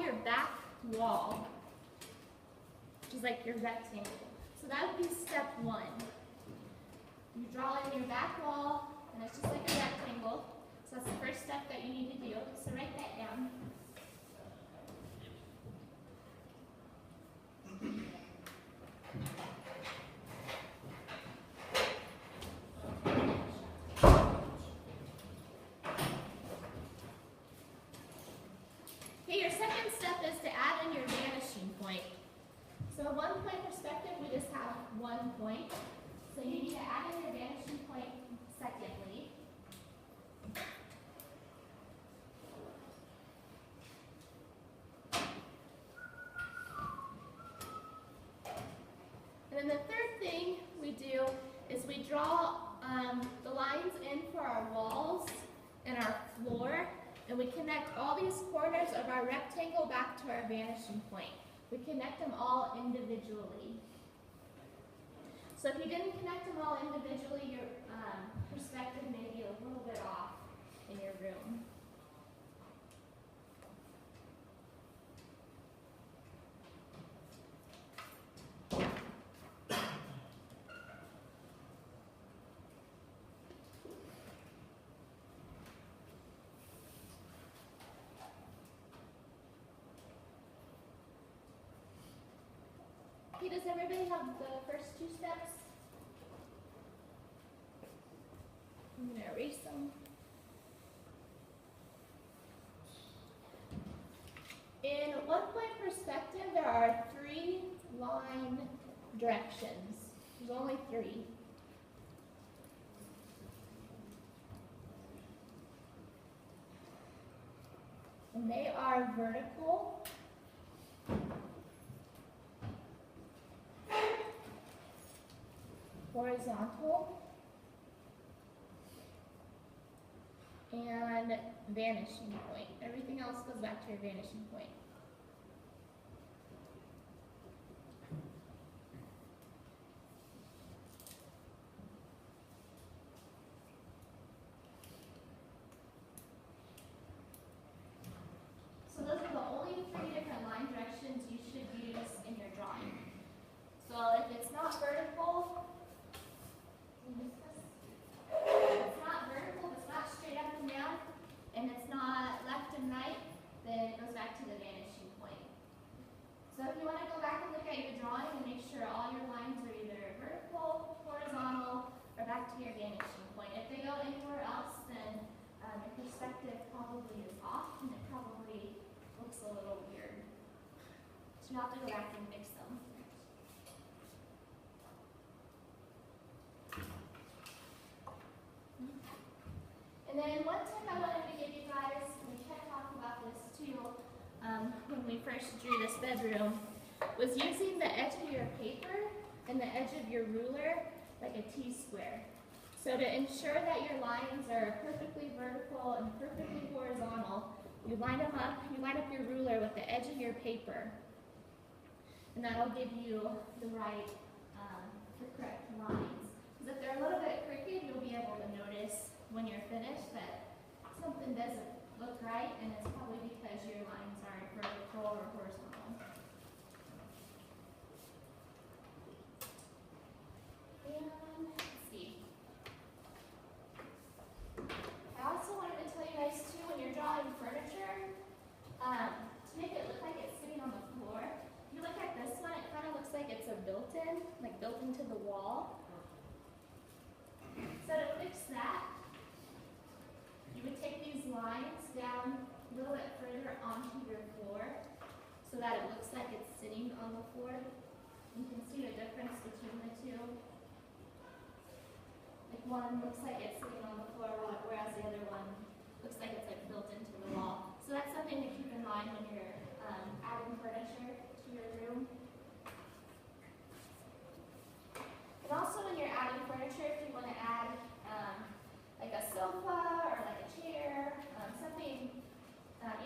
your back wall, which is like your rectangle. So that would be step 1. You draw in your back wall, and it's just like a rectangle. So that's the first step that you need to do. So write that down. Okay, your second step is to add in your vanishing point. So a 1 point perspective, we just have 1 point. So you need to add in your vanishing point secondly. And then the third thing we do is we draw the lines in for our walls and our floor, and we connect all these corners of our rectangle back to our vanishing point. We connect them all individually. So if you didn't connect them all individually, your perspective may be a little bit off in your room. Okay, does everybody have the first 2 steps? I'm going to erase them. In 1 point perspective, there are 3 line directions. There's only 3. And they are vertical, horizontal, and vanishing point. Everything else goes back to your vanishing point. So those are the only 3 different line directions you should use in your drawing. So if it's not vertical, and it's not left and right, then it goes back to the vanishing point. So if you want to go back and look at your drawing and make sure all your lines are either vertical, horizontal, or back to your vanishing point. If they go anywhere else, then your perspective probably is off and it probably looks a little weird. So you have to go back and fix them. And then one tip I wanted to give you guys, and we kind of talked about this too when we first drew this bedroom, was using the edge of your paper and the edge of your ruler like a T-square. So to ensure that your lines are perfectly vertical and perfectly horizontal, you line them up, you line up your ruler with the edge of your paper. And that'll give you the right, the correct lines. Because if they're a little bit crooked, you'll be able to notice when you're finished that something doesn't look right, and it's probably because your lines aren't vertical or horizontal. And let's see. I also wanted to tell you guys too, when you're drawing furniture, to make it look like it's sitting on the floor, if you look at this one, it kind of looks like it's a built-in, like built into the wall. So to fix that, you would take these lines down a little bit further onto your floor so that it looks like it's sitting on the floor. You can see the difference between the 2. Like one looks like it's sitting on the floor, whereas the other one looks like it's like built into the wall. So that's something to keep in mind when you're adding furniture to your room. And also when you're adding furniture, if you want to add like a sofa or like a chair, something,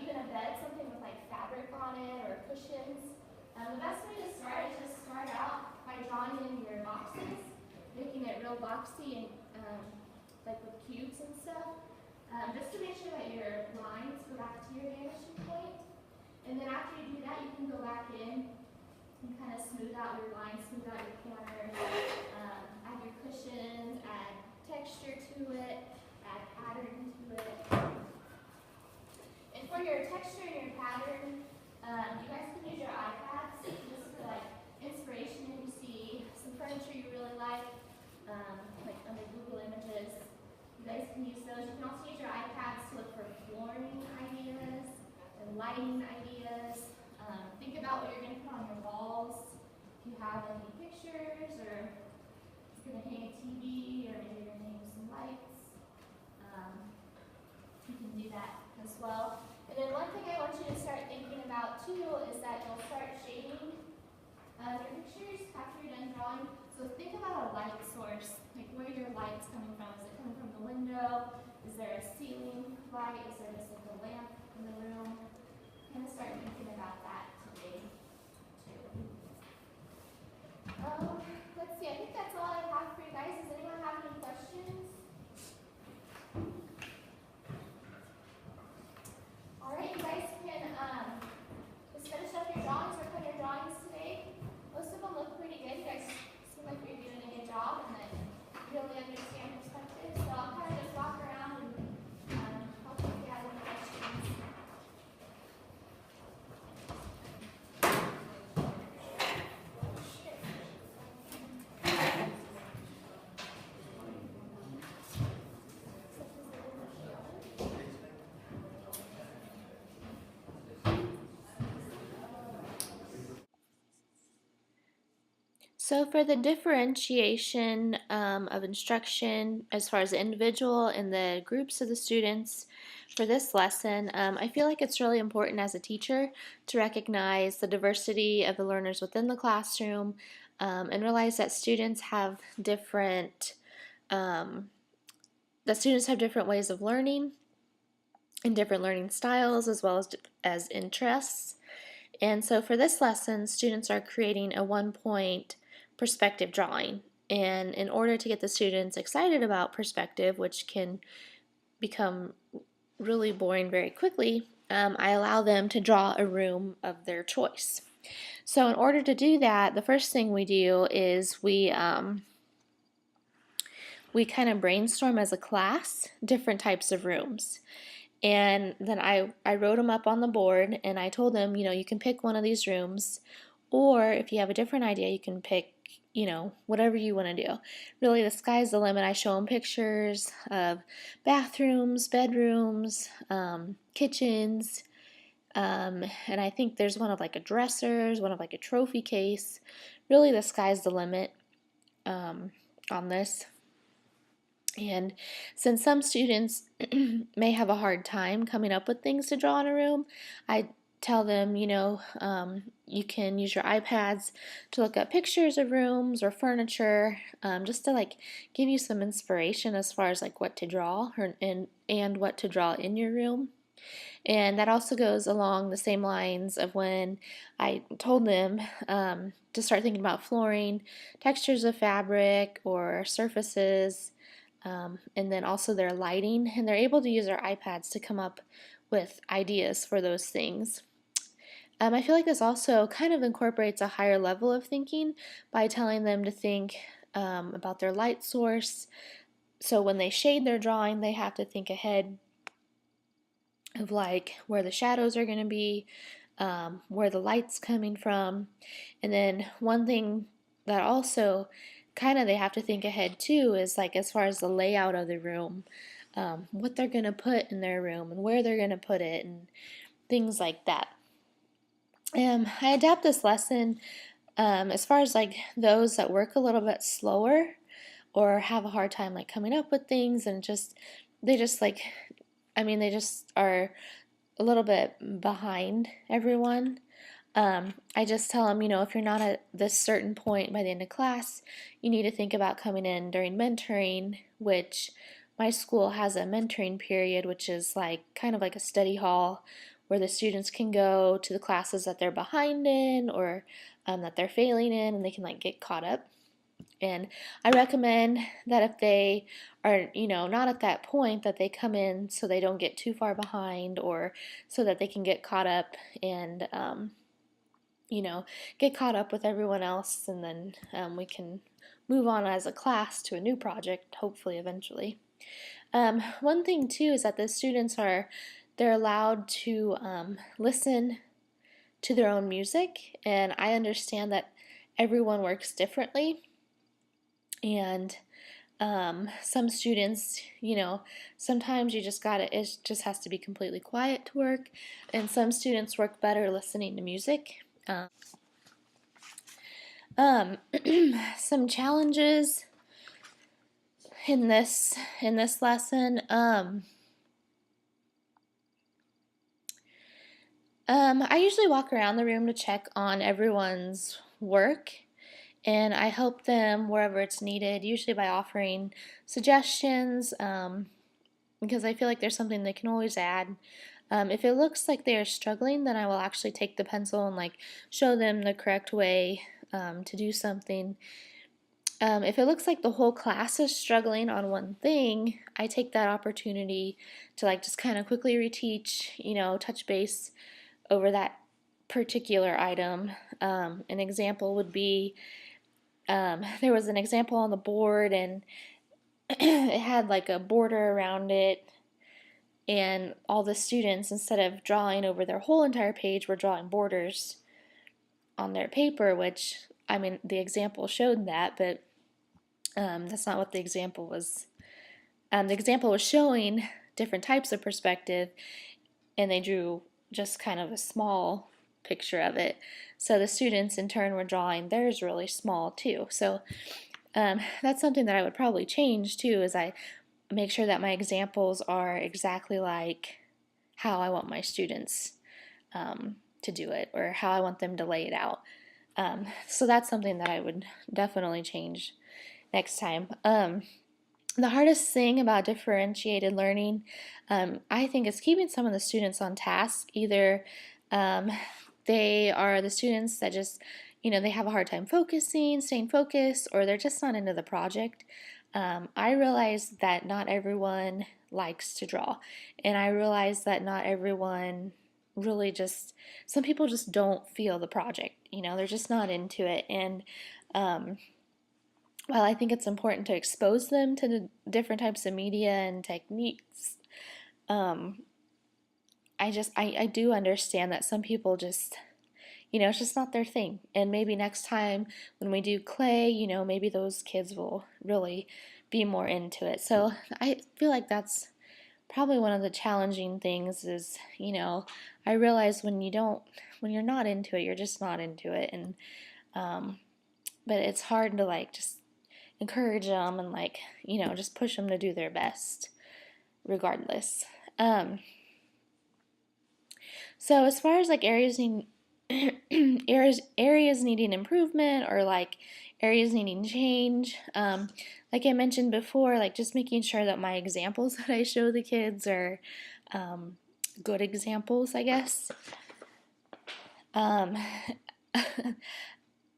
even a bed, something with like fabric on it or cushions. The best way to start is just start out by drawing in your boxes, making it real boxy and like with cubes and stuff, just to make sure that your lines go back to your vanishing point. And then after you do that, you can go back in and kind of smooth out your lines, smooth out your corners, add your cushions, add texture to it, add pattern to it. And for your texture and your pattern, you guys can use your iPads just for like inspiration. If you see some furniture you really like under Google Images, you guys can use those. You can also use your iPads to look for flooring ideas and lighting ideas. Think about what you're going to put on your walls. If you have any pictures, or if you're going to hang a TV, or maybe you're going to hang some lights, you can do that as well. And then one thing I want you to start thinking about too is that you'll start shading your pictures after you're done drawing. So think about a light source, like where your light's coming from. Is it coming from the window? Is there a ceiling light? Is there just like a lamp in the room? Kind of start thinking about that today too. Let's see, I think that's all I have for you guys. Does anyone have any questions? All right, you guys can just finish up your drawings, work on your drawings today. Most of them look pretty good. You guys seem like you're doing a good job and that you really understand perspective. So I'll kind of just walk around and help you if you have any questions. So for the differentiation of instruction as far as the individual and the groups of the students for this lesson, I feel like it's really important as a teacher to recognize the diversity of the learners within the classroom and realize that students have different ways of learning and different learning styles as well as interests. And so for this lesson, students are creating a one-point perspective drawing. And in order to get the students excited about perspective, which can become really boring very quickly, I allow them to draw a room of their choice. So in order to do that, the first thing we do is we kind of brainstorm as a class different types of rooms. And then I wrote them up on the board and I told them, you can pick one of these rooms, or if you have a different idea, you can pick, whatever you want to do. Really, the sky's the limit. I show them pictures of bathrooms, bedrooms, kitchens, and I think there's one of like a dresser, one of like a trophy case. Really, the sky's the limit on this. And since some students may have a hard time coming up with things to draw in a room, I tell them, you can use your iPads to look up pictures of rooms or furniture, just to like give you some inspiration as far as like what to draw and what to draw in your room. And that also goes along the same lines of when I told them to start thinking about flooring, textures of fabric or surfaces, and then also their lighting, and they're able to use their iPads to come up with ideas for those things. I feel like this also kind of incorporates a higher level of thinking by telling them to think about their light source. So when they shade their drawing, they have to think ahead of like where the shadows are going to be, where the light's coming from. And then one thing that also kind of they have to think ahead too is like as far as the layout of the room, what they're going to put in their room and where they're going to put it and things like that. I adapt this lesson as far as like those that work a little bit slower or have a hard time like coming up with things and they just are a little bit behind everyone. I just tell them, if you're not at this certain point by the end of class, you need to think about coming in during mentoring, which my school has a mentoring period, which is like kind of like a study hall where the students can go to the classes that they're behind in or that they're failing in, and they can like get caught up. And I recommend that if they are, not at that point, that they come in so they don't get too far behind, or so that they can get caught up and, get caught up with everyone else, and then we can move on as a class to a new project, hopefully eventually. One thing too is that the students they're allowed to listen to their own music, and I understand that everyone works differently, and some students, sometimes it just has to be completely quiet to work, and some students work better listening to music. Um, some challenges in this lesson. I usually walk around the room to check on everyone's work, and I help them wherever it's needed, usually by offering suggestions, because I feel like there's something they can always add. If it looks like they are struggling, then I will actually take the pencil and show them the correct way to do something. If it looks like the whole class is struggling on one thing, I take that opportunity to just kind of quickly reteach, touch base over that particular item. An example would be, there was an example on the board, and it had a border around it, and all the students, instead of drawing over their whole entire page, were drawing borders on their paper, which, I mean, the example showed that, but that's not what the example was. The example was showing different types of perspective, and they drew just kind of a small picture of it. So the students in turn were drawing theirs really small too. So that's something that I would probably change too, is I make sure that my examples are exactly like how I want my students to do it, or how I want them to lay it out. So that's something that I would definitely change next time. The hardest thing about differentiated learning, I think, is keeping some of the students on task. Either they are the students that just, they have a hard time staying focused, or they're just not into the project. I realize that not everyone likes to draw, and I realize that not everyone really some people just don't feel the project, they're just not into it. And while I think it's important to expose them to the different types of media and techniques, I do understand that some people just, it's just not their thing. And maybe next time when we do clay, maybe those kids will really be more into it. So I feel like that's probably one of the challenging things is, I realize when you're not into it, you're just not into it. And, but it's hard to just encourage them and just push them to do their best regardless. So as far as areas needing improvement, or areas needing change, like I mentioned before, just making sure that my examples that I show the kids are good examples, I guess. I'm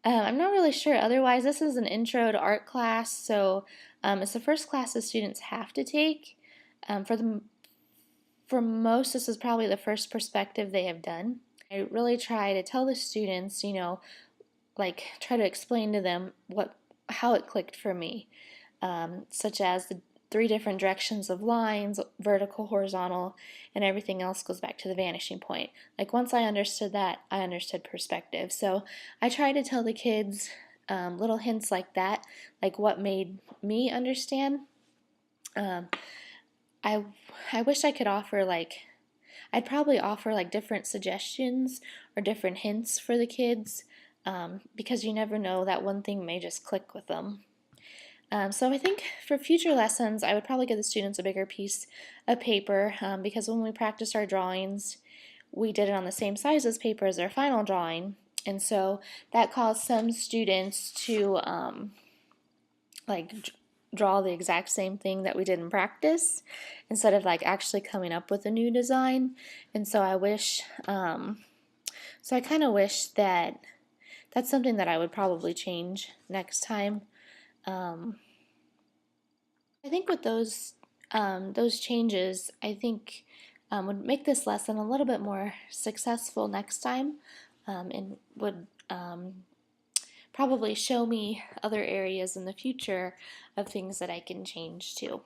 not really sure. Otherwise, this is an intro to art class, so it's the first class the students have to take. For most, this is probably the first perspective they have done. I really try to tell the students, try to explain to them how it clicked for me, such as the 3 different directions of lines, vertical, horizontal, and everything else goes back to the vanishing point. Once I understood that, I understood perspective. So I try to tell the kids little hints like that, what made me understand. I wish I could offer I'd probably offer different suggestions or different hints for the kids, because you never know, that one thing may just click with them. So I think for future lessons, I would probably give the students a bigger piece of paper, because when we practiced our drawings, we did it on the same size as paper as their final drawing, and so that caused some students to draw the exact same thing that we did in practice, instead of actually coming up with a new design. And so I kind of wish that that's something that I would probably change next time. I think with those changes, I think would make this lesson a little bit more successful next time, and would probably show me other areas in the future of things that I can change too.